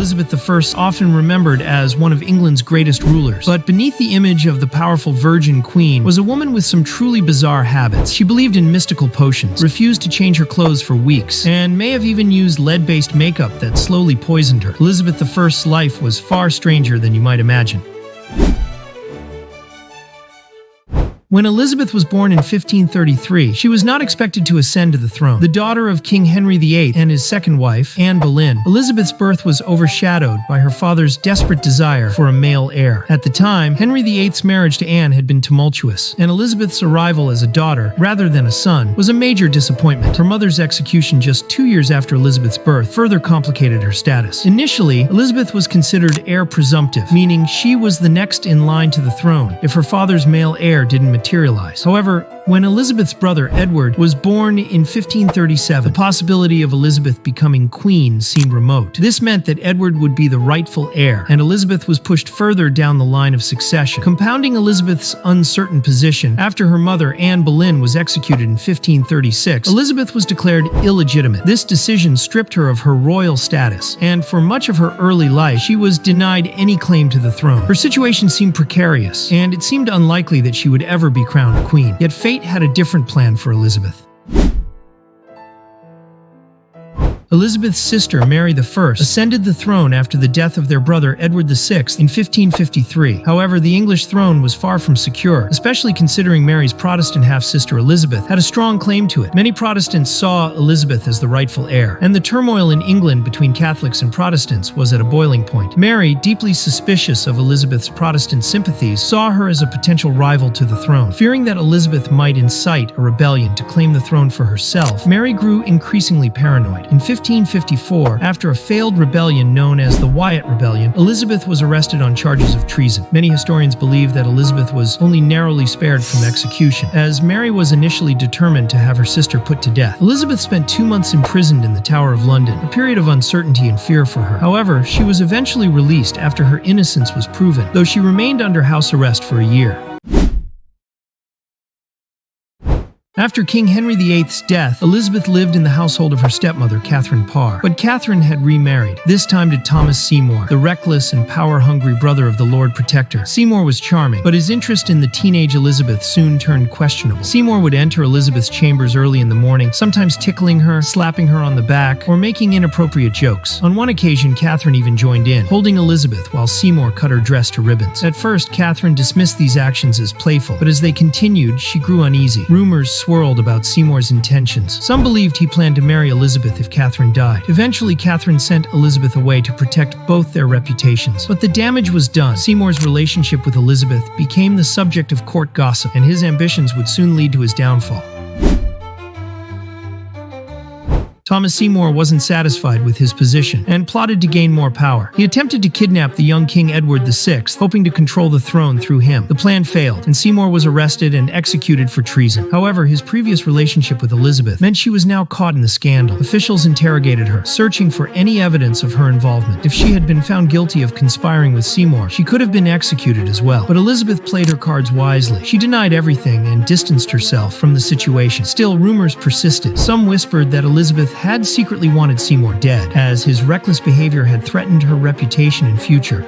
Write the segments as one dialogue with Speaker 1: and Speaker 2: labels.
Speaker 1: Elizabeth I, often remembered as one of England's greatest rulers. But beneath the image of the powerful virgin queen was a woman with some truly bizarre habits. She believed in mystical potions, refused to change her clothes for weeks, and may have even used lead-based makeup that slowly poisoned her. Elizabeth I's life was far stranger than you might imagine. When Elizabeth was born in 1533, she was not expected to ascend to the throne. The daughter of King Henry VIII and his second wife, Anne Boleyn, Elizabeth's birth was overshadowed by her father's desperate desire for a male heir. At the time, Henry VIII's marriage to Anne had been tumultuous, and Elizabeth's arrival as a daughter, rather than a son, was a major disappointment. Her mother's execution just 2 years after Elizabeth's birth further complicated her status. Initially, Elizabeth was considered heir presumptive, meaning she was the next in line to the throne if her father's male heir didn't materialize. However, when Elizabeth's brother Edward was born in 1537, the possibility of Elizabeth becoming queen seemed remote. This meant that Edward would be the rightful heir, and Elizabeth was pushed further down the line of succession. Compounding Elizabeth's uncertain position, after her mother Anne Boleyn was executed in 1536, Elizabeth was declared illegitimate. This decision stripped her of her royal status, and for much of her early life, she was denied any claim to the throne. Her situation seemed precarious, and it seemed unlikely that she would ever be crowned queen. Yet fate had a different plan for Elizabeth. Elizabeth's sister, Mary I, ascended the throne after the death of their brother Edward VI in 1553. However, the English throne was far from secure, especially considering Mary's Protestant half-sister Elizabeth had a strong claim to it. Many Protestants saw Elizabeth as the rightful heir, and the turmoil in England between Catholics and Protestants was at a boiling point. Mary, deeply suspicious of Elizabeth's Protestant sympathies, saw her as a potential rival to the throne. Fearing that Elizabeth might incite a rebellion to claim the throne for herself, Mary grew increasingly paranoid. In 1554, after a failed rebellion known as the Wyatt Rebellion, Elizabeth was arrested on charges of treason. Many historians believe that Elizabeth was only narrowly spared from execution, as Mary was initially determined to have her sister put to death. Elizabeth spent 2 months imprisoned in the Tower of London, a period of uncertainty and fear for her. However, she was eventually released after her innocence was proven, though she remained under house arrest for a year. After King Henry VIII's death, Elizabeth lived in the household of her stepmother, Catherine Parr. But Catherine had remarried, this time to Thomas Seymour, the reckless and power-hungry brother of the Lord Protector. Seymour was charming, but his interest in the teenage Elizabeth soon turned questionable. Seymour would enter Elizabeth's chambers early in the morning, sometimes tickling her, slapping her on the back, or making inappropriate jokes. On one occasion, Catherine even joined in, holding Elizabeth while Seymour cut her dress to ribbons. At first, Catherine dismissed these actions as playful, but as they continued, she grew uneasy. Rumors swirled about Seymour's intentions. Some believed he planned to marry Elizabeth if Catherine died. Eventually, Catherine sent Elizabeth away to protect both their reputations. But the damage was done. Seymour's relationship with Elizabeth became the subject of court gossip, and his ambitions would soon lead to his downfall. Thomas Seymour wasn't satisfied with his position and plotted to gain more power. He attempted to kidnap the young King Edward VI, hoping to control the throne through him. The plan failed, and Seymour was arrested and executed for treason. However, his previous relationship with Elizabeth meant she was now caught in the scandal. Officials interrogated her, searching for any evidence of her involvement. If she had been found guilty of conspiring with Seymour, she could have been executed as well. But Elizabeth played her cards wisely. She denied everything and distanced herself from the situation. Still, rumors persisted. Some whispered that Elizabeth had secretly wanted Seymour dead, as his reckless behavior had threatened her reputation and future.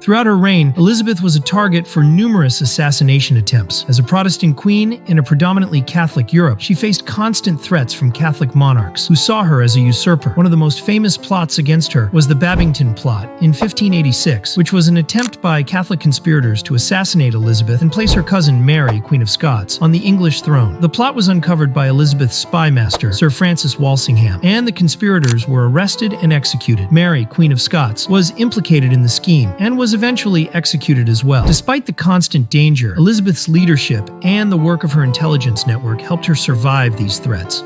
Speaker 1: Throughout her reign, Elizabeth was a target for numerous assassination attempts. As a Protestant queen in a predominantly Catholic Europe, she faced constant threats from Catholic monarchs who saw her as a usurper. One of the most famous plots against her was the Babington Plot in 1586, which was an attempt by Catholic conspirators to assassinate Elizabeth and place her cousin Mary, Queen of Scots, on the English throne. The plot was uncovered by Elizabeth's spy master, Sir Francis Walsingham, and the conspirators were arrested and executed. Mary, Queen of Scots, was implicated in the scheme and was eventually executed as well. Despite the constant danger, Elizabeth's leadership and the work of her intelligence network helped her survive these threats.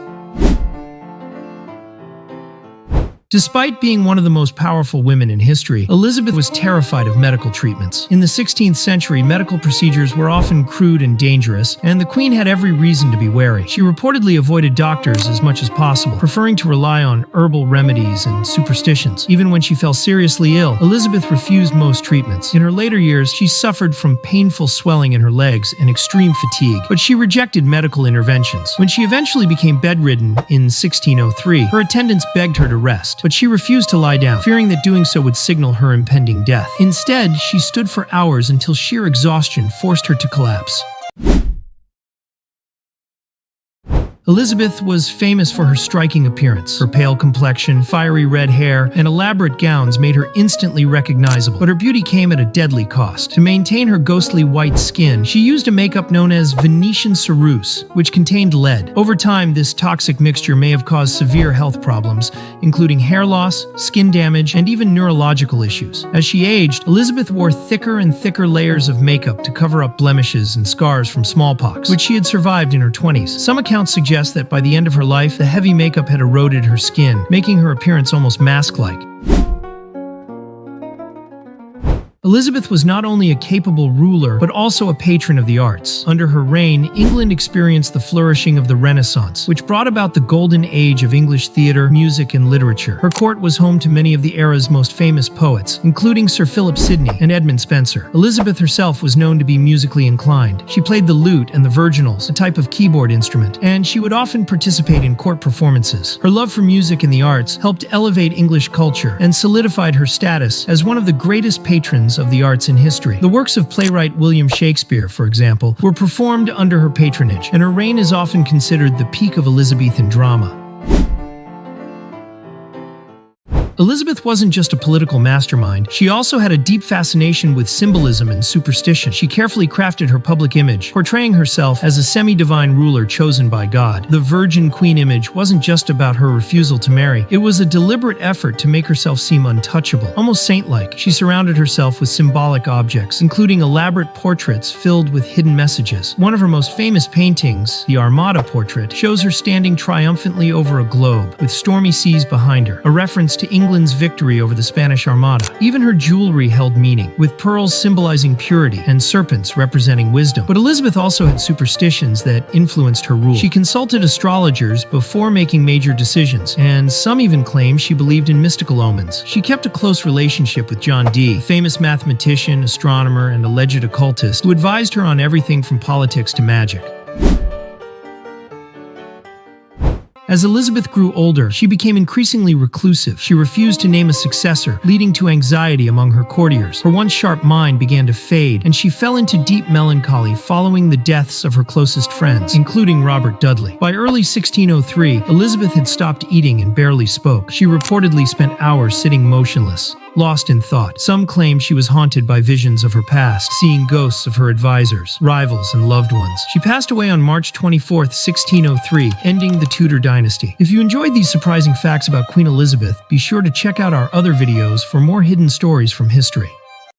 Speaker 1: Despite being one of the most powerful women in history, Elizabeth was terrified of medical treatments. In the 16th century, medical procedures were often crude and dangerous, and the Queen had every reason to be wary. She reportedly avoided doctors as much as possible, preferring to rely on herbal remedies and superstitions. Even when she fell seriously ill, Elizabeth refused most treatments. In her later years, she suffered from painful swelling in her legs and extreme fatigue, but she rejected medical interventions. When she eventually became bedridden in 1603, her attendants begged her to rest, but she refused to lie down, fearing that doing so would signal her impending death. Instead, she stood for hours until sheer exhaustion forced her to collapse. Elizabeth was famous for her striking appearance. Her pale complexion, fiery red hair, and elaborate gowns made her instantly recognizable, but her beauty came at a deadly cost. To maintain her ghostly white skin, she used a makeup known as Venetian ceruse, which contained lead. Over time, this toxic mixture may have caused severe health problems, including hair loss, skin damage, and even neurological issues. As she aged, Elizabeth wore thicker and thicker layers of makeup to cover up blemishes and scars from smallpox, which she had survived in her 20s. Some accounts suggest that by the end of her life, the heavy makeup had eroded her skin, making her appearance almost mask-like. Elizabeth was not only a capable ruler, but also a patron of the arts. Under her reign, England experienced the flourishing of the Renaissance, which brought about the golden age of English theatre, music, and literature. Her court was home to many of the era's most famous poets, including Sir Philip Sidney and Edmund Spenser. Elizabeth herself was known to be musically inclined. She played the lute and the virginals, a type of keyboard instrument, and she would often participate in court performances. Her love for music and the arts helped elevate English culture and solidified her status as one of the greatest patrons of the arts in history. The works of playwright William Shakespeare, for example, were performed under her patronage, and her reign is often considered the peak of Elizabethan drama. Elizabeth wasn't just a political mastermind, she also had a deep fascination with symbolism and superstition. She carefully crafted her public image, portraying herself as a semi-divine ruler chosen by God. The Virgin Queen image wasn't just about her refusal to marry, it was a deliberate effort to make herself seem untouchable, almost saint-like. She surrounded herself with symbolic objects, including elaborate portraits filled with hidden messages. One of her most famous paintings, the Armada portrait, shows her standing triumphantly over a globe, with stormy seas behind her, a reference to England's victory over the Spanish Armada. Even her jewelry held meaning, with pearls symbolizing purity and serpents representing wisdom. But Elizabeth also had superstitions that influenced her rule. She consulted astrologers before making major decisions, and some even claim she believed in mystical omens. She kept a close relationship with John Dee, a famous mathematician, astronomer, and alleged occultist, who advised her on everything from politics to magic. As Elizabeth grew older, she became increasingly reclusive. She refused to name a successor, leading to anxiety among her courtiers. Her once sharp mind began to fade, and she fell into deep melancholy following the deaths of her closest friends, including Robert Dudley. By early 1603, Elizabeth had stopped eating and barely spoke. She reportedly spent hours sitting motionless, lost in thought. Some claim she was haunted by visions of her past, seeing ghosts of her advisors, rivals, and loved ones. She passed away on March 24, 1603, ending the Tudor dynasty. If you enjoyed these surprising facts about Queen Elizabeth, be sure to check out our other videos for more hidden stories from history.